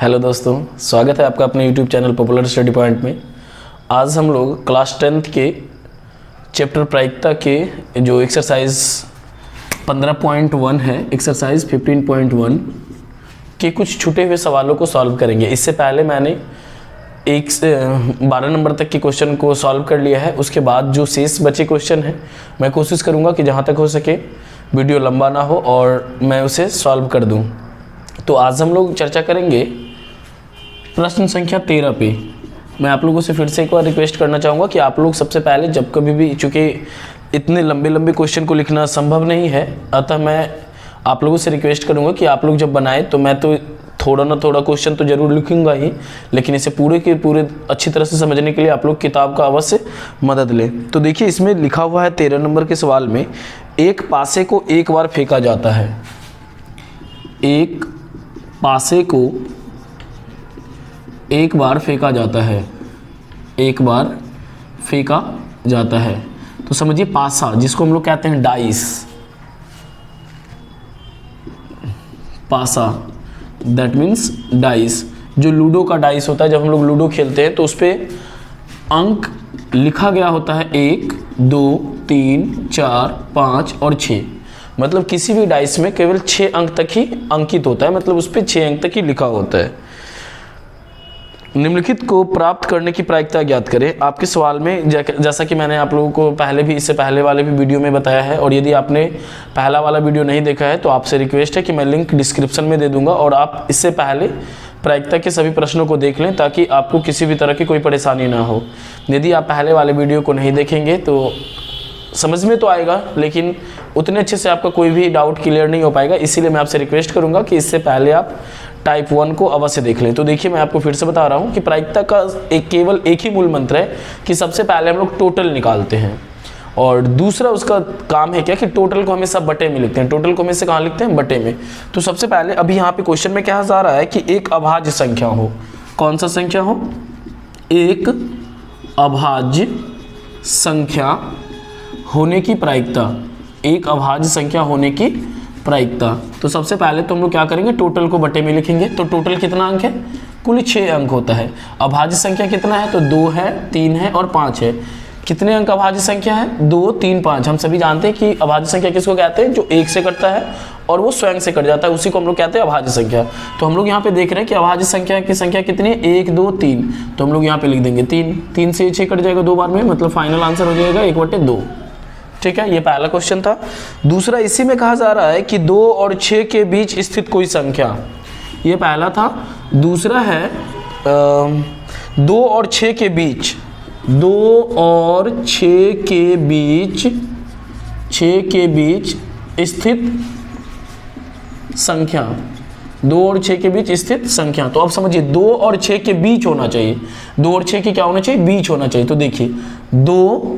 Hello दोस्तों, स्वागत है आपका अपने YouTube channel popular study point में। आज हम लोग क्लास 10th के चैप्टर प्रायिकता के जो एक्सरसाइज 15.1 है, एक्सरसाइज 15.1 के कुछ छूटे हुए सवालों को सॉल्व करेंगे। इससे पहले मैंने 1 से 12 नंबर तक के क्वेश्चन को सॉल्व कर लिया है। उसके बाद जो शेष बचे क्वेश्चन हैं, मैं कोशिश करूँगा कि जहाँ तक हो सके वीडियो लंबा ना हो और मैं उसे सॉल्व कर दूँ। तो आज हम लोग चर्चा करेंगे प्रश्न संख्या 13 पे। मैं आप लोगों से फिर से एक बार रिक्वेस्ट करना चाहूँगा कि आप लोग सबसे पहले जब कभी भी, चूँकि इतने लंबे लंबे क्वेश्चन को लिखना संभव नहीं है, अतः मैं आप लोगों से रिक्वेस्ट करूँगा कि आप लोग जब बनाएं तो मैं तो थोड़ा ना थोड़ा क्वेश्चन तो ज़रूर लिखूँगा ही, लेकिन इसे पूरे के पूरे अच्छी तरह से समझने के लिए आप लोग किताब का अवश्य मदद लें। तो देखिए, इसमें लिखा हुआ है 13 नंबर के सवाल में, एक पासे को एक बार फेंका जाता है। एक पासे को एक बार फेंका जाता है, एक बार फेंका जाता है। तो समझिए पासा, जिसको हम लोग कहते हैं डाइस, पासा दैट मीन्स डाइस। जो लूडो का डाइस होता है, जब हम लोग लूडो खेलते हैं तो उस पर अंक लिखा गया होता है 1, 2, 3, 4, 5 और 6। मतलब किसी भी डाइस में केवल 6 अंक तक ही अंकित होता है, मतलब उस पर 6 अंक तक ही लिखा होता है। निम्नलिखित को प्राप्त करने की प्रायिकता ज्ञात करें। आपके सवाल में जैसा कि मैंने आप लोगों को पहले भी, इससे पहले वाले भी वीडियो में बताया है, और यदि आपने पहला वाला वीडियो नहीं देखा है तो आपसे रिक्वेस्ट है कि मैं लिंक डिस्क्रिप्शन में दे दूंगा और आप इससे पहले प्रायिकता के सभी प्रश्नों को देख लें, ताकि आपको किसी भी तरह की कोई परेशानी ना हो। यदि आप पहले वाले वीडियो को नहीं देखेंगे तो समझ में तो आएगा, लेकिन उतने अच्छे से आपका कोई भी डाउट क्लियर नहीं हो पाएगा। इसीलिए मैं आपसे रिक्वेस्ट करूंगा कि इससे पहले आप टाइप 1 को अवश्य देख लें। तो देखिए, मैं आपको फिर से बता रहा हूं कि प्रायिकता का केवल एक ही मूल मंत्र है कि सबसे पहले हम लोग टोटल निकालते हैं, और दूसरा उसका काम है क्या कि टोटल को हमेशा बटे में लिखते हैं। टोटल को हमेशा कहाँ लिखते हैं? बटे में। तो सबसे पहले अभी यहाँ पे क्वेश्चन में क्या जा रहा है कि एक अभाज्य संख्या हो। कौन सा संख्या हो? एक अभाज्य संख्या होने की प्रायिकता, एक अभाज्य संख्या होने की प्रायिकता। तो सबसे पहले तो हम लोग क्या करेंगे, टोटल को बटे में लिखेंगे। तो टोटल कितना अंक है? कुल 6 अंक होता है। अभाज्य संख्या कितना है? तो 2 है, 3 है और 5 है। कितने अंक अभाज्य संख्या है? 2, 3, 5। हम सभी जानते हैं कि अभाज्य संख्या किसको कहते हैं? जो 1 से कटता है और वो स्वयं से कट जाता है, उसी को हम लोग कहते हैं अभाज्य संख्या। तो हम लोग यहाँ पे देख रहे हैं कि अभाज्य संख्या की संख्या कितनी है? 1, 2, 3। तो हम लोग यहाँ पे लिख देंगे 3। 3 से 6 कट जाएगा 2 बार में, मतलब फाइनल आंसर हो जाएगा 1/2। ठीक है, ये पहला क्वेश्चन था। दूसरा, इसी में कहा जा रहा है कि 2 और 6 के बीच स्थित कोई संख्या। ये पहला था। दूसरा है 2 और 6 के बीच, 2 और 6 के बीच, 6 के बीच स्थित संख्या। 2 और 6 के बीच स्थित संख्या। तो अब समझिए, 2 और 6 के बीच होना चाहिए। 2 और 6 के क्या होना चाहिए? बीच होना चाहिए। तो देखिए, 2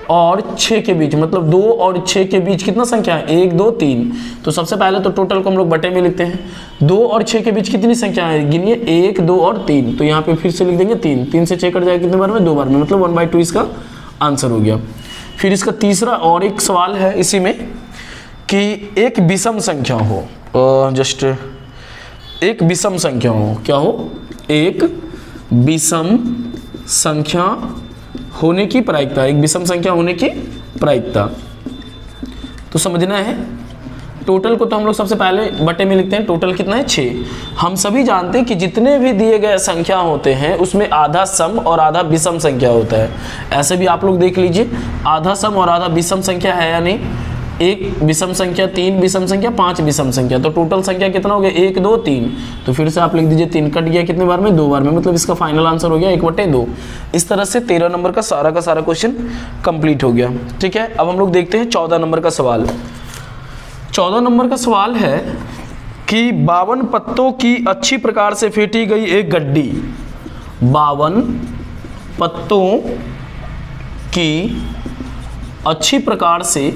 और 6 के बीच, मतलब 2 और 6 के बीच कितना संख्या है? 1, 2, 3। तो सबसे पहले तो टोटल को हम लोग बटे में लिखते हैं। 2 और 6 के बीच कितनी संख्या है? गिनिए, 1, 2 और 3। तो यहाँ पे फिर से लिख देंगे 3। 3 से 6 कट जाएगा कितने बार में? 2 बार में, मतलब 1/2 इसका आंसर हो गया। फिर इसका तीसरा और एक सवाल है इसी में कि एक विषम संख्या हो, जस्ट एक विषम संख्या हो। क्या हो? एक विषम संख्या होने की प्रायिकता, एक विषम संख्या होने की प्रायिकता। तो समझना है, टोटल को तो हम लोग सबसे पहले बटे में लिखते हैं। टोटल कितना है? 6। हम सभी जानते हैं कि जितने भी दिए गए संख्या होते हैं उसमें आधा सम और आधा विषम संख्या होता है। ऐसे भी आप लोग देख लीजिए, आधा सम और आधा विषम संख्या है या नहीं? 1 विषम संख्या, 3 विषम संख्या, 5 विषम संख्या। तो टोटल संख्या कितना हो गया? 1, 2, 3। तो फिर से आप लिख दीजिए 3 कट गया कितने बार में? 2 बार में, मतलब इसका फाइनल आंसर हो गया 1/2। इस तरह से 13 नंबर का सारा क्वेश्चन कंप्लीट हो गया। ठीक है, अब हम लोग देखते हैं 14 नंबर का सवाल। 14 नंबर का सवाल है कि 52 पत्तों की अच्छी प्रकार से फेंटी गई एक गड्डी, 52 पत्तों की अच्छी प्रकार से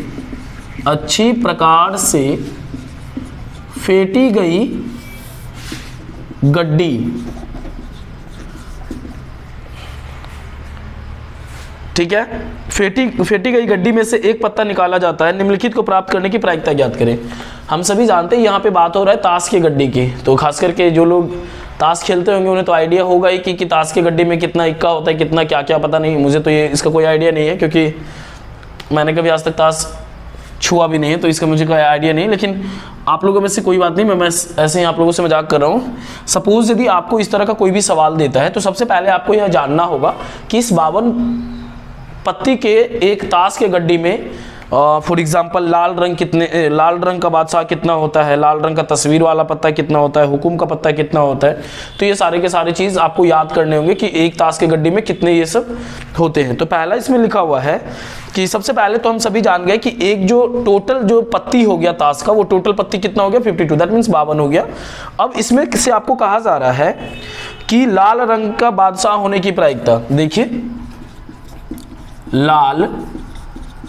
फेंटी गई गड्डी, ठीक है, फेंटी गई गड्डी में से एक पत्ता निकाला जाता है। निम्नलिखित को प्राप्त करने की प्रायिकता ज्ञात करें। हम सभी जानते हैं यहाँ पे बात हो रहा है ताश की गड्डी की, तो खास करके जो लोग ताश खेलते होंगे उन्हें तो आइडिया होगा ही कि ताश के गड्ढे में कितना इक्का होता है, कितना क्या क्या, पता नहीं, मुझे तो ये इसका कोई आइडिया नहीं है क्योंकि मैंने कभी आज तक ताश छुआ भी नहीं है, तो इसका मुझे कोई आइडिया नहीं। लेकिन आप लोगों में से कोई बात नहीं, मैं ऐसे ही आप लोगों से मजाक कर रहा हूँ। सपोज यदि आपको इस तरह का कोई भी सवाल देता है तो सबसे पहले आपको यह जानना होगा कि इस 52 पत्ती के एक ताश के गड्ढे में फॉर एग्जाम्पल लाल रंग का बादशाह कितना होता है, लाल रंग का तस्वीर वाला पत्ता कितना होता है, हुकुम का पत्ता कितना होता है। तो ये सारे के सारे चीज़ आपको याद करने होंगे कि एक ताश के गड्ढे में कितने ये सब होते हैं। तो पहला इसमें लिखा हुआ है कि सबसे पहले तो हम सभी जान गए कि एक जो टोटल जो पत्ती हो गया ताश का, वो टोटल पत्ती कितना हो गया 52, दैट मीन्स 52 हो गया। अब इसमें से आपको कहा जा रहा है कि लाल रंग का बादशाह होने की प्रायिकता, देखिए लाल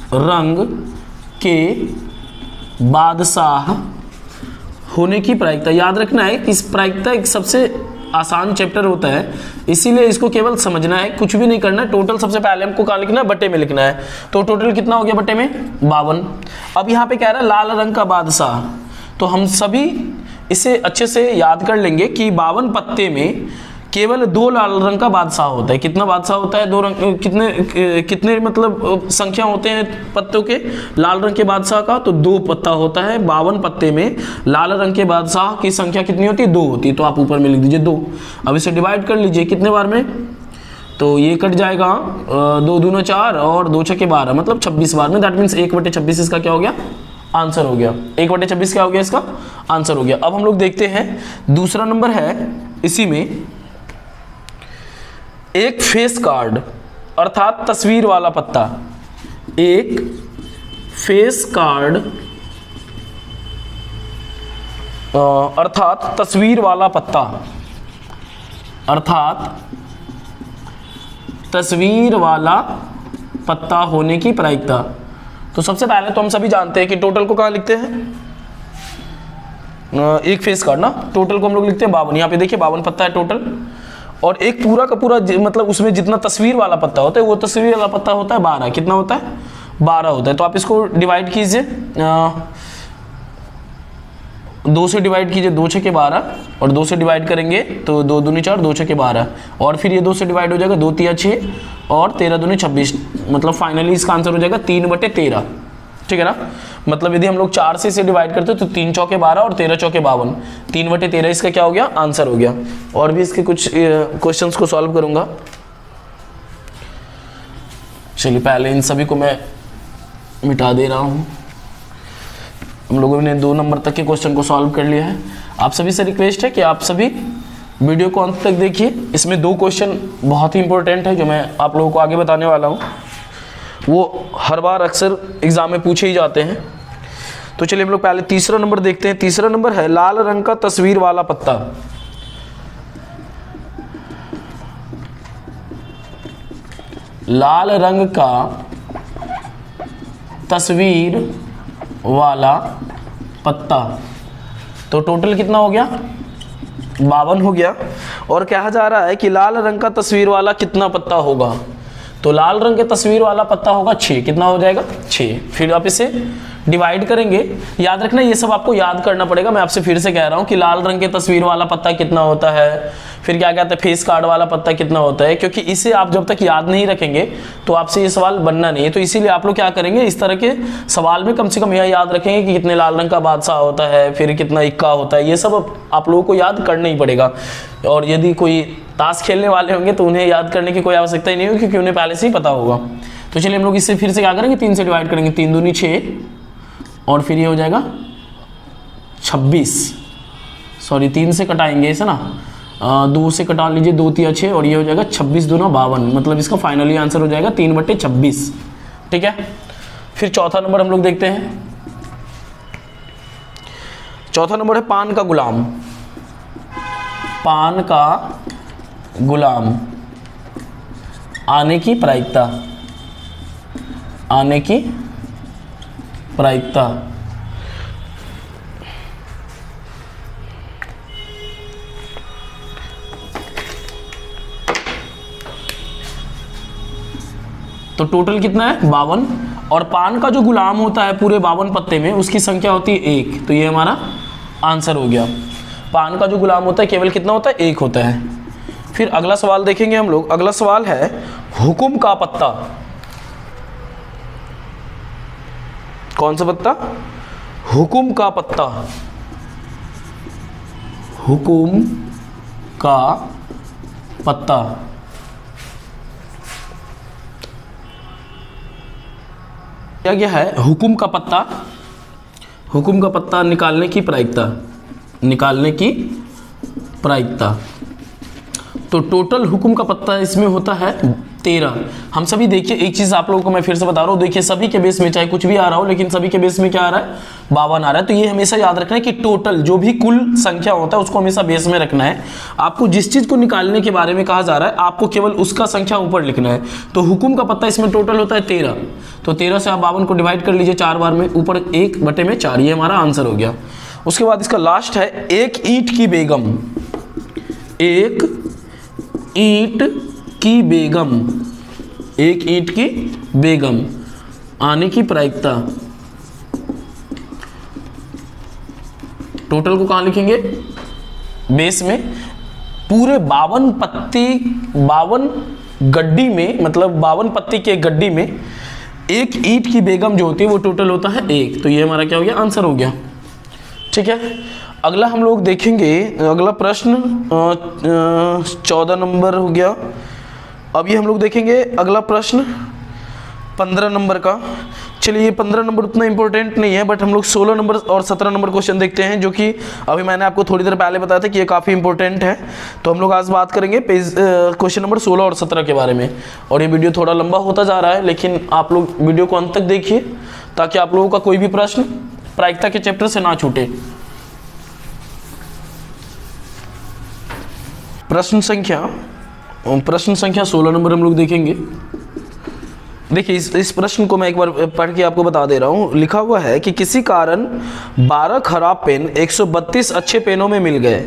रंग के बादशाह होने की प्रायिकता, याद रखना है इस प्रायिकता एक सबसे आसान चैप्टर होता है, इसीलिए इसको केवल समझना है, कुछ भी नहीं करना है। टोटल सबसे पहले हमको कहाँ लिखना है, बट्टे में लिखना है। तो टोटल कितना हो गया बट्टे में 52। अब यहाँ पे कह रहा है लाल रंग का बादशाह, तो हम सभी इसे अच्छे से याद कर लेंगे कि 52 पत्ते में केवल 2 लाल रंग का बादशाह होता है। कितना बादशाह होता है, 2 रंग, कितने मतलब संख्या होते हैं पत्तों के लाल रंग के बादशाह का, तो 2 पत्ता होता है। 52 पत्ते में लाल रंग के बादशाह की संख्या कितनी होती है, 2 होती है। तो आप ऊपर में लिख दीजिए 2। अब इसे डिवाइड कर लीजिए कितने बार में, तो ये कट जाएगा 2 दूना 4 और 2 छक्के 12, मतलब 26 बार में। दैट मीन्स 1/26 इसका क्या हो गया, आंसर हो गया। 1/26 क्या हो गया, इसका आंसर हो गया। अब हम लोग देखते हैं दूसरा नंबर है, इसी में एक फेस कार्ड अर्थात तस्वीर वाला पत्ता, एक फेस कार्ड अर्थात तस्वीर वाला पत्ता, अर्थात तस्वीर वाला पत्ता होने की प्रायिकता। तो सबसे पहले तो हम सभी जानते हैं कि टोटल को कहाँ लिखते हैं, एक फेस कार्ड ना, टोटल को हम लोग लिखते हैं 52। यहाँ पे देखिए 52 पत्ता है टोटल, और एक पूरा का पूरा मतलब उसमें जितना तस्वीर वाला पत्ता होता है वो तस्वीर वाला पत्ता होता है 12। कितना होता है, 12 होता है। तो आप इसको डिवाइड कीजिए, 2 से डिवाइड कीजिए, 2 छक्के 12, और 2 से डिवाइड करेंगे तो 2 दूनी 4, 2 छक्के 12, और फिर ये 2 से डिवाइड हो जाएगा 2 तिया 6 और 13 दूनी 26, मतलब फाइनली इसका आंसर हो जाएगा 3/13। ठीक है ना, मतलब यदि हम लोग 4 से इसे डिवाइड करते तो 3 चौके 12 और 13 चौके 52, 3/13 इसका क्या हो गया, आंसर हो गया। और भी इसके कुछ क्वेश्चंस को सॉल्व करूंगा। चलिए पहले इन सभी को मैं मिटा दे रहा हूं। हम लोगों ने 2 नंबर तक के क्वेश्चन को सॉल्व कर लिया है। आप सभी से रिक्वेस्ट है कि आप सभी वीडियो को अंत तक देखिए। इसमें 2 क्वेश्चन बहुत ही इंपॉर्टेंट है जो मैं आप लोगों को आगे बताने वाला हूँ, वो हर बार अक्सर एग्जाम में पूछे ही जाते हैं। तो चलिए हम लोग पहले तीसरा नंबर देखते हैं। तीसरा नंबर है लाल रंग का तस्वीर वाला पत्ता। लाल रंग का तस्वीर वाला पत्ता, तो टोटल कितना हो गया, 52 हो गया। और कहा जा रहा है कि लाल रंग का तस्वीर वाला कितना पत्ता होगा, तो लाल रंग के तस्वीर वाला पत्ता होगा 6। कितना हो जाएगा, 6। फिर आप इसे डिवाइड करेंगे। याद रखना ये सब आपको याद करना पड़ेगा। मैं आपसे फिर से कह रहा हूँ कि लाल रंग के तस्वीर वाला पत्ता कितना होता है, फिर क्या कहते हैं फेस कार्ड वाला पत्ता कितना होता है, क्योंकि इसे आप जब तक याद नहीं रखेंगे तो आपसे ये सवाल बनना नहीं है। तो इसीलिए आप लोग क्या करेंगे, इस तरह के सवाल में कम से कम यह याद रखेंगे कि कितने लाल रंग का बादशाह होता है, फिर कितना इक्का होता है, ये सब आप लोगों को याद करना ही पड़ेगा। और यदि कोई ताश खेलने वाले होंगे तो उन्हें याद करने की कोई आवश्यकता ही नहीं होगी, क्योंकि उन्हें पहले से ही पता होगा। तो चलिए हम लोग इससे फिर से क्या करेंगे, 3 से डिवाइड करेंगे, 3 दूनी 6 और फिर ये हो जाएगा 26, सॉरी 3 से कटाएंगे इसे ना, 2 से कटा लीजिए, 2 तिया 6 और ये हो जाएगा 26 दूना 52, मतलब इसका फाइनली आंसर हो जाएगा 3/26। ठीक है, फिर चौथा नंबर हम लोग देखते हैं। चौथा नंबर है पान का गुलाम। पान का गुलाम आने की प्रायिकता, आने की प्रायिकता। तो टोटल कितना है 52, और पान का जो गुलाम होता है पूरे 52 पत्ते में उसकी संख्या होती है 1, तो ये हमारा आंसर हो गया। पान का जो गुलाम होता है केवल कितना होता है, एक होता है। फिर अगला सवाल देखेंगे हम लोग। अगला सवाल है हुकुम का पत्ता। कौन सा पत्ता? हुकुम का पत्ता। हुकुम का पत्ता। क्या है हुकुम का पत्ता? हुकुम का पत्ता निकालने की प्रायिकता, निकालने की प्रायिकता। तो टोटल हुकुम का पत्ता इसमें होता है 13। हम सभी देखिए, एक चीज आप लोगों को मैं फिर से बता रहा हूँ, देखिए सभी के बेस में चाहे कुछ भी आ रहा हो, लेकिन सभी के बेस में क्या आ रहा है, 52 आ रहा है। तो ये हमेशा याद रखना है कि टोटल जो भी कुल संख्या होता है उसको हमेशा बेस में रखना है। आपको जिस चीज को निकालने के बारे में कहा जा रहा है आपको केवल उसका संख्या ऊपर लिखना है। तो हुकुम का पत्ता इसमें टोटल होता है 13। तो 13 से आप 52 को डिवाइड कर लीजिए 4 बार में, ऊपर 1/4, ये हमारा आंसर हो गया। उसके बाद इसका लास्ट है एक ईंट की बेगम। एक ईंट की बेगम, एक ईंट की बेगम आने की प्रायिकता। टोटल को कहां लिखेंगे, बेस में। पूरे 52 पत्ती, 52 गड्डी में, मतलब 52 पत्ती के गड्डी में एक ईंट की बेगम जो होती है वो टोटल होता है 1। तो ये हमारा क्या हो गया, आंसर हो गया। ठीक है, अगला हम लोग देखेंगे। अगला प्रश्न 14 नंबर हो गया। अभी हम लोग देखेंगे अगला प्रश्न 15 नंबर का। चलिए, ये 15 नंबर उतना इंपॉर्टेंट नहीं है, बट हम लोग 16 नंबर और 17 नंबर क्वेश्चन देखते हैं, जो कि अभी मैंने आपको थोड़ी देर पहले बताया था कि ये काफ़ी इंपॉर्टेंट है। तो हम लोग आज बात करेंगे पेज क्वेश्चन नंबर 16 और 17 के बारे में। और ये वीडियो थोड़ा लंबा होता जा रहा है, लेकिन आप लोग वीडियो को अंत तक देखिए ताकि आप लोगों का कोई भी प्रश्न प्रायिकता के चैप्टर से ना छूटे। प्रश्न संख्या 16 नंबर हम लोग देखेंगे। देखिए, इस प्रश्न को मैं एक बार पढ़ के आपको बता दे रहा हूँ। लिखा हुआ है कि किसी कारण 12 खराब पेन 132 अच्छे पेनों में मिल गए।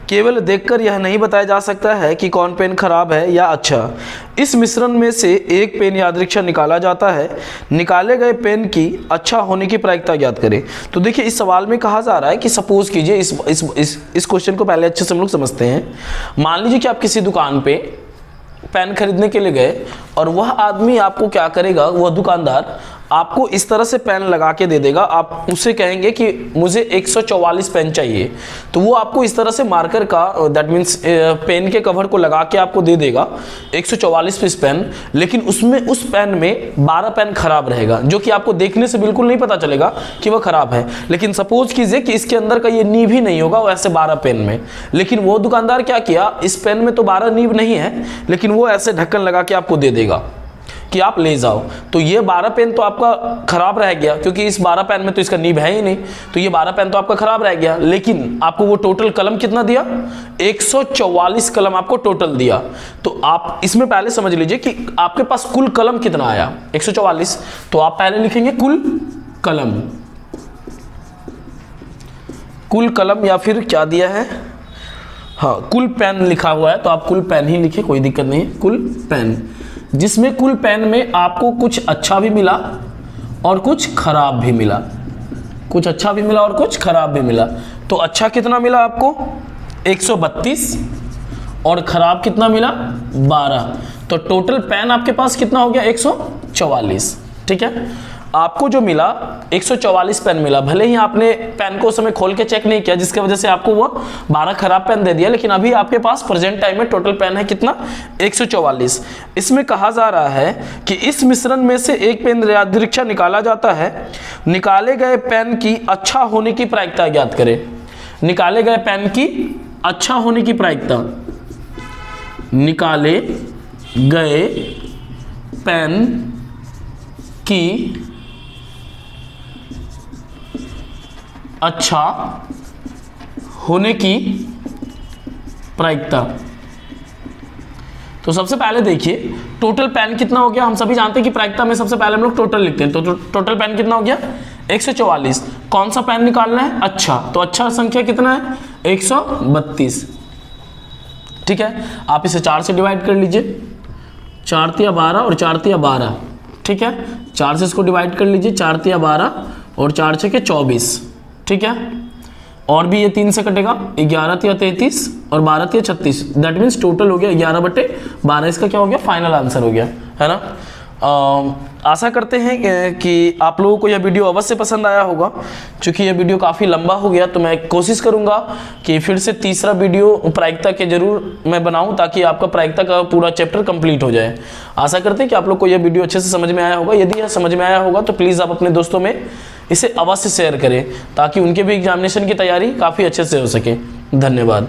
केवल देखकर यह नहीं बताया जा सकता है कि कौन पेन खराब है या अच्छा। इस मिश्रण में से एक पेन यादृच्छिक निकाला जाता है। निकाले गए पेन की अच्छा होने की प्रायिकता ज्ञात करें। तो देखिए, इस सवाल में कहा जा रहा है कि सपोज कीजिए, इस क्वेश्चन को पहले अच्छे से हम लोग समझते हैं। मान लीजिए कि आप किसी दुकान पे पेन खरीदने के लिए गए और वह आदमी आपको क्या करेगा, वह दुकानदार आपको इस तरह से पेन लगा के दे देगा। आप उससे कहेंगे कि मुझे 144 पेन चाहिए, तो वो आपको इस तरह से मार्कर का, दैट मीन्स पेन के कवर को लगा के आपको दे देगा 144 पीस पेन। लेकिन उसमें, उस पेन में 12 पेन खराब रहेगा, जो कि आपको देखने से बिल्कुल नहीं पता चलेगा कि वह खराब है। लेकिन सपोज कीजिए कि इसके अंदर का ये नीब ही नहीं होगा वैसे 12 पेन में। लेकिन वो दुकानदार क्या किया, इस पेन में तो 12 नीब नहीं है, लेकिन वो ऐसे ढक्कन लगा के आपको दे देगा कि आप ले जाओ। तो ये 12 पेन तो आपका खराब रह गया, क्योंकि इस 12 पेन में तो इसका नीब है ही नहीं। तो ये 12 पेन तो आपका खराब रह गया। लेकिन आपको वो टोटल कलम कितना दिया, 144 कलम आपको टोटल दिया। तो आप इसमें पहले समझ लीजिए कि आपके पास कुल कलम कितना आया, 144। तो आप पहले लिखेंगे कुल कलम, कुल कलम, या फिर क्या दिया है, हाँ कुल पेन लिखा हुआ है तो आप कुल पेन ही लिखे, कोई दिक्कत नहीं है। कुल पेन, जिसमें कुल पेन में आपको कुछ अच्छा भी मिला और कुछ खराब भी मिला, कुछ अच्छा भी मिला और कुछ खराब भी मिला। तो अच्छा कितना मिला आपको, 132, और खराब कितना मिला, 12। तो टोटल पेन आपके पास कितना हो गया, 144। ठीक है, आपको जो मिला 144 पेन मिला। भले ही आपने पेन को उस समय खोल के चेक नहीं किया, जिसकी वजह से आपको वो 12 खराब पेन दे दिया, लेकिन अभी आपके पास प्रेजेंट टाइम में टोटल पेन है कितना, 144। इसमें कहा जा रहा है कि इस मिश्रण में से एक पेन यादृच्छिक निकाला जाता है। निकाले गए पेन की अच्छा होने की प्रायिकता ज्ञात करें। निकाले गए पेन की अच्छा होने की प्रायिकता, निकाले गए पेन की अच्छा होने की प्रायिकता। तो सबसे पहले देखिए टोटल पेन कितना हो गया। हम सभी जानते हैं कि प्रायिकता में सबसे पहले हम लोग टोटल लिखते हैं। तो टोटल पेन कितना हो गया, 144। कौन सा पेन निकालना है, अच्छा। तो अच्छा संख्या कितना है, 132। ठीक है, आप इसे 4 से डिवाइड कर लीजिए, 4 तिया 12 और 4 तिया 12। ठीक है, 4 से इसको डिवाइड कर लीजिए, 4 तिया 12 और 4 छके 24। ठीक है, और भी ये 3 से कटेगा, 11 या 33 और 12 या 36, दैट मीन्स टोटल हो गया 11/12। इसका क्या हो गया, फाइनल आंसर हो गया, है ना। आशा करते हैं कि आप लोगों को यह वीडियो अवश्य पसंद आया होगा। क्योंकि यह वीडियो काफ़ी लंबा हो गया तो मैं कोशिश करूंगा कि फिर से तीसरा वीडियो प्रायिकता के जरूर मैं बनाऊं, ताकि आपका प्रायिकता का पूरा चैप्टर कंप्लीट हो जाए। आशा करते हैं कि आप लोग को यह वीडियो अच्छे से समझ में आया होगा। यदि यह समझ में आया होगा तो प्लीज़ आप अपने दोस्तों में इसे अवश्य शेयर करें, ताकि उनके भी एग्जामिनेशन की तैयारी काफ़ी अच्छे से हो सके। धन्यवाद।